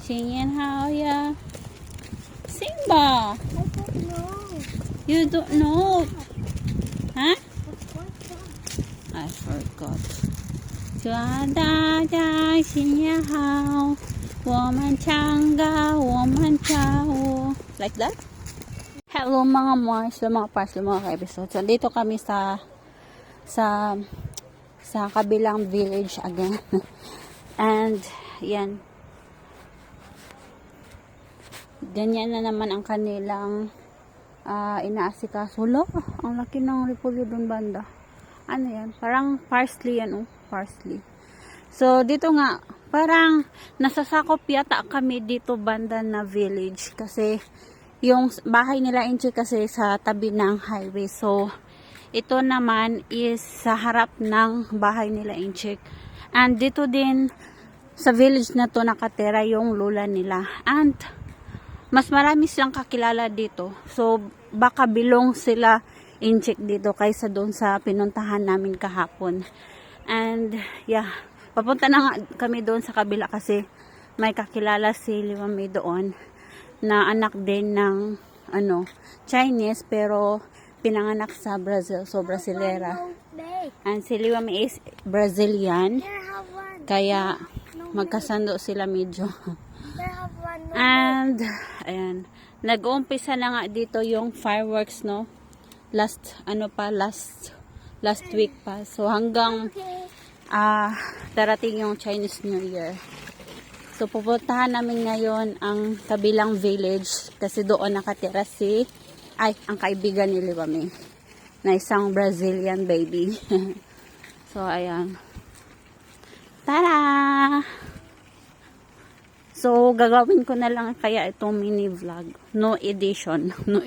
신년하오야. Sing ba? I don't know. You don't know. Huh? I forgot. I forgot. 祝大家新年好，我们唱歌，我们跳舞。Like that? Hello mga Mars, mga Pars, mga ka-episode. So, dito kami sa kabilang village again. And, yan. Ganyan na naman ang kanilang inaasikaso. Lo, ang laki ng repolyo doon banda. Ano yan? Parang parsley yan, oh. Parsley. So, dito nga, parang nasasakop yata kami dito banda na village. Kasi, yung bahay nila Inche kasi sa tabi ng highway. So, ito naman is sa harap ng bahay nila Inche. And dito din, sa village na to nakatira yung lola nila. And, mas marami silang kakilala dito. So, baka bilong sila Inche dito kaysa doon sa pinuntahan namin kahapon. And, yeah, papunta na nga kami doon sa kabila kasi may kakilala si Liwami doon na anak din ng Chinese pero pinanganak sa Brazil, so Brasilera. And si Liwami is Brazilian, kaya magkasando sila medyo. And ayan, nag-uumpisa na nga dito yung fireworks, no? Last week pa. So hanggang darating yung Chinese New Year. So, pupuntahan namin ngayon ang kabilang village kasi doon nakatira ang kaibigan ni Liwami na isang Brazilian baby. So, ayan. Tara! So, gagawin ko na lang kaya itong mini vlog. No edition. No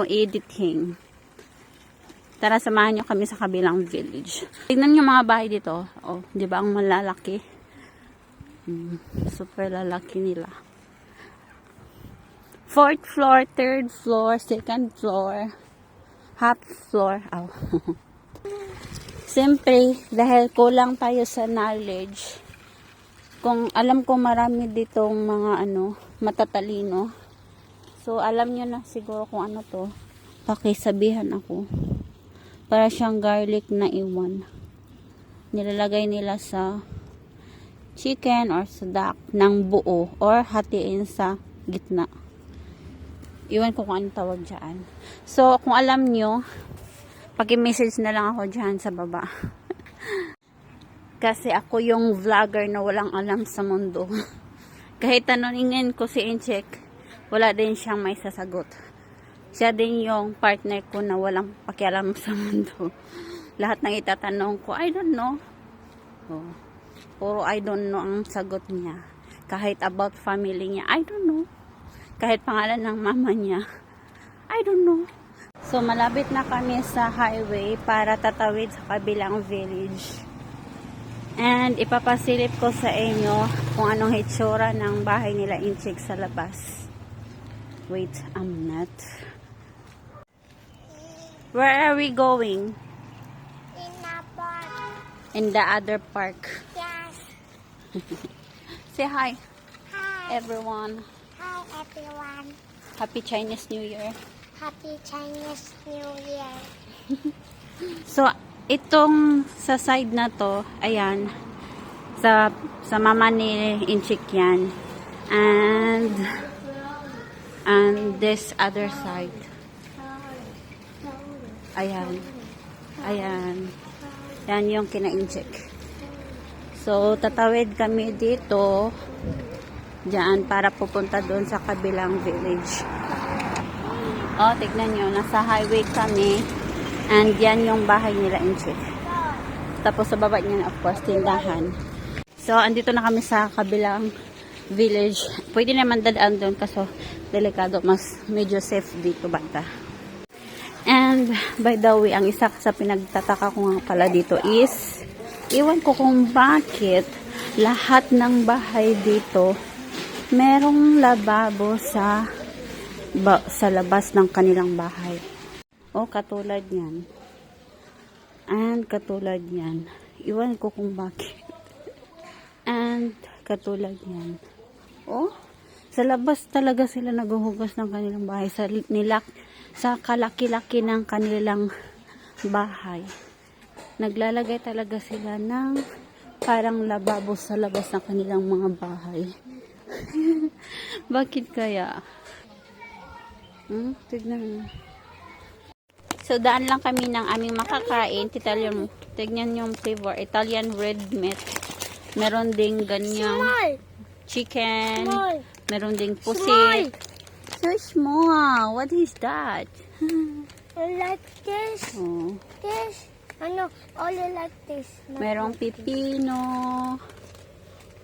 editing. Tara, samahan nyo kami sa kabilang village. Tignan nyo mga bahay dito. Oh, di ba ang malalaki? Super lalaki nila. 4th floor, 3rd floor, 2nd floor, half floor. Oh. Siyempre, dahil kulang tayo sa knowledge, kung alam ko marami ditong mga matatalino. So, alam nyo na siguro kung ano to. Pakisabihan ako. Para siyang garlic na iwan. Nilalagay nila sa chicken or sa duck ng buo or hatiin sa gitna. Iwan ko kung anong tawag dyan. So, kung alam nyo, paki-message na lang ako dyan sa baba. Kasi ako yung vlogger na walang alam sa mundo. Kahit tanongin ko si Incheck, wala din siyang may sasagot. Siya din yung partner ko na walang pakialam sa mundo. Lahat ng itatanong ko, I don't know. Oh. Puro I don't know ang sagot niya. Kahit about family niya, I don't know. Kahit pangalan ng mama niya, I don't know. So, malapit na kami sa highway para tatawid sa kabilang village. And, ipapasilip ko sa inyo kung anong hitsura ng bahay nila Inchik sa labas. Wait a minute. Where are we going? In the park. In the other park. Yes. Say hi, Hi. everyone. Hi, everyone. Happy Chinese New Year. Happy Chinese New Year. So, itong sa side na to, ayan, sa mama ni Inchik yan. And this other side. Ayan. Ayan. Yan yung kina-Inchik. So, tatawid kami dito dyan para pupunta doon sa kabilang village. Oh, tignan nyo. Nasa highway kami. And yan yung bahay nila Inchik. Tapos sa baba niyan, of course, tindahan. So, andito na kami sa kabilang village. Pwede naman dadaan doon kaso delikado. Mas medyo safe dito bata. And, by the way, ang isa sa pinagtataka ko nga pala dito is iwan ko kung bakit lahat ng bahay dito merong lababo sa labas ng kanilang bahay. O, katulad yan. And katulad yan. Iwan ko kung bakit. And katulad yan. Oh, sa labas talaga sila naghuhugas ng kanilang bahay. Sa kalaki-laki ng kanilang bahay. Naglalagay talaga sila ng parang lababo sa labas ng kanilang mga bahay. Bakit kaya? Tignan mo. So, daan lang kami ng aming makakain. Tignan yung flavor. Italian red meat. Meron ding ganyang chicken. Small. Meron ding pusit. So small. What is that? Like this. Oh. This. Ano, only like this. Merong pipino.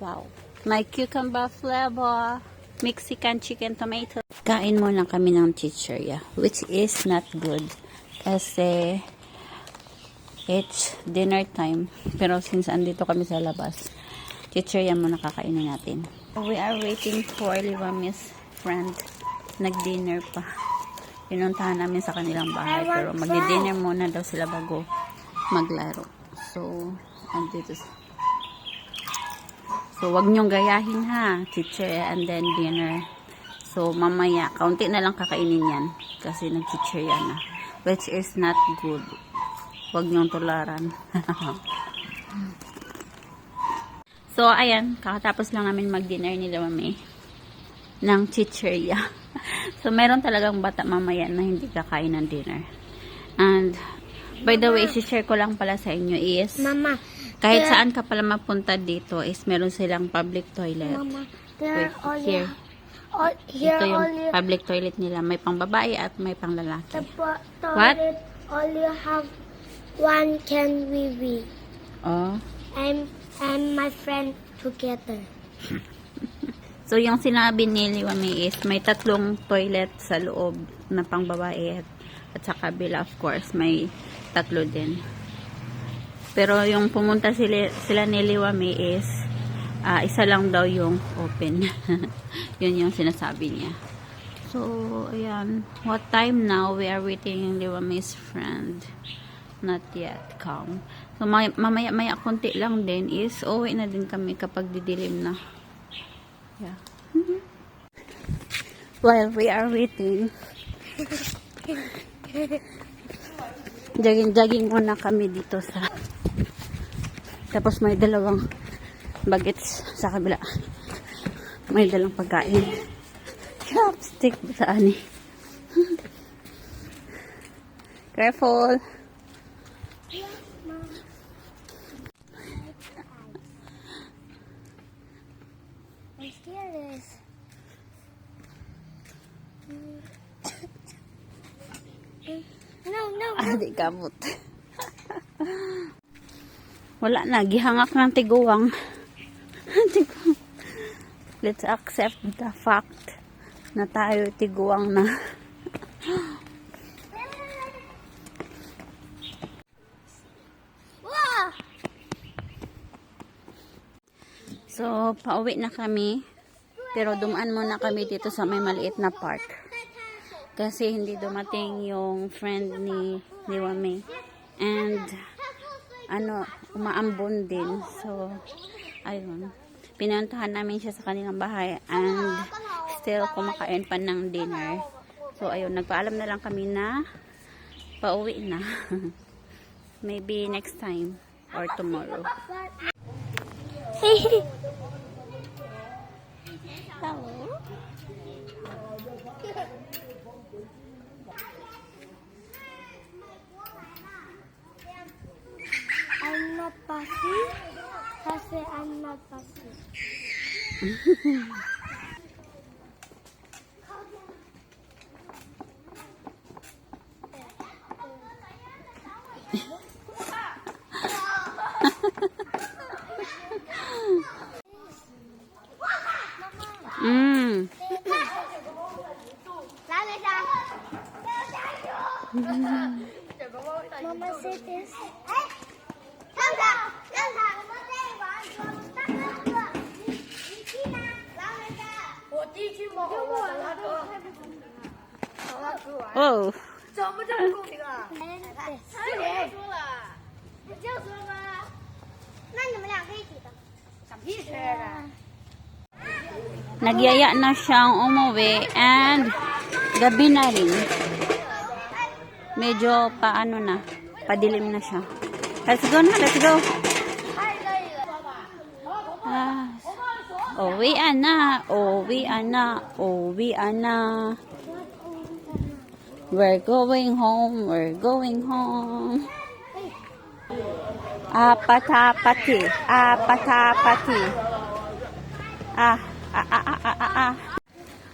Wow. May cucumber flavor. Mexican chicken tomato. Kain mo lang kami ng chichirya, which is not good. Kasi it's dinner time. Pero since andito kami sa labas, chichirya muna kakainin natin. We are waiting for Liwami's friend. Nag-dinner pa. Pinuntahan namin sa kanilang bahay. Pero magdi-dinner muna daw sila bago maglaro. So, andito. So, wag nyong gayahin ha. Chichirya and then dinner. So, mamaya, kaunti na lang kakainin yan. Kasi nag-chichirya na. Which is not good. Wag nyong tularan. So, ayan. Kakatapos lang namin mag-dinner ni Liwami ng chichirya. So, meron talagang bata mamaya na hindi kakain ng dinner. And, by the way, share ko lang pala sa inyo is, Mama. kahit saan ka pala mapunta dito is meron silang public toilet. Mama. Wait, There here. here Ito yung only public toilet nila. May pang babae at may pang the lalaki. toilet only have one can wee. Oh. I'm my friend together. So, yung sinabi ni Liwami is may 3 toilet sa loob na pang babae at sa kabila, of course, may 3 din. Pero yung pumunta sila ni Liwami is isa lang daw yung open. Yun yung sinasabi niya. So, ayan. What time now? We are waiting Liwami's friend. Not yet come. So, mamaya konti lang din is uwi na din kami kapag didilim na. Yeah. While we are waiting, jogging muna kami dito sa, tapos may 2 bagets sa kabila. May 2 pagkain. Chopstick sa ani. Careful. I'm serious. No. Di kamot. Wala na, gihangak ng tiguwang. Let's accept the fact na tayo tiguwang na. Wow! So, pauwi na kami. Pero dumaan muna kami dito sa may maliit na park. Kasi hindi dumating yung friend ni Liwami. And, umaambon din. So, ayun. Pinuntahan namin siya sa kanilang bahay. And, still kumakain pa ng dinner. So, ayun. Nagpaalam na lang kami na pauwi na. Maybe next time or tomorrow. I'm not fussy. Kasi I'm not fussy. Mama said this. Oh. 怎么这么公平啊？谁说了？我就说嘛。那你们俩可以一起的。想屁吃的。Nagyaya na siyang umuwi and gabi na rin. Medyo paano na, padilim na siya. Let's go na, let's go. Ah, uwian na, uwian na, uwian na. We're going home, we're going home. Apatapati, apatapati.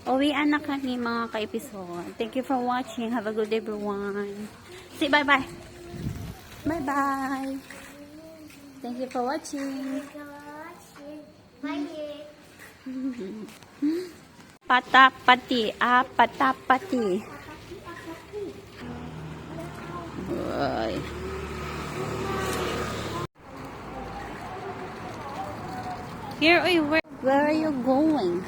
Uwian na kami mga ka-episode. Thank you for watching. Have a good day everyone. Say bye-bye. Bye-bye. Thank you for watching. Patapati, patapati. Boy. Here, where are you going?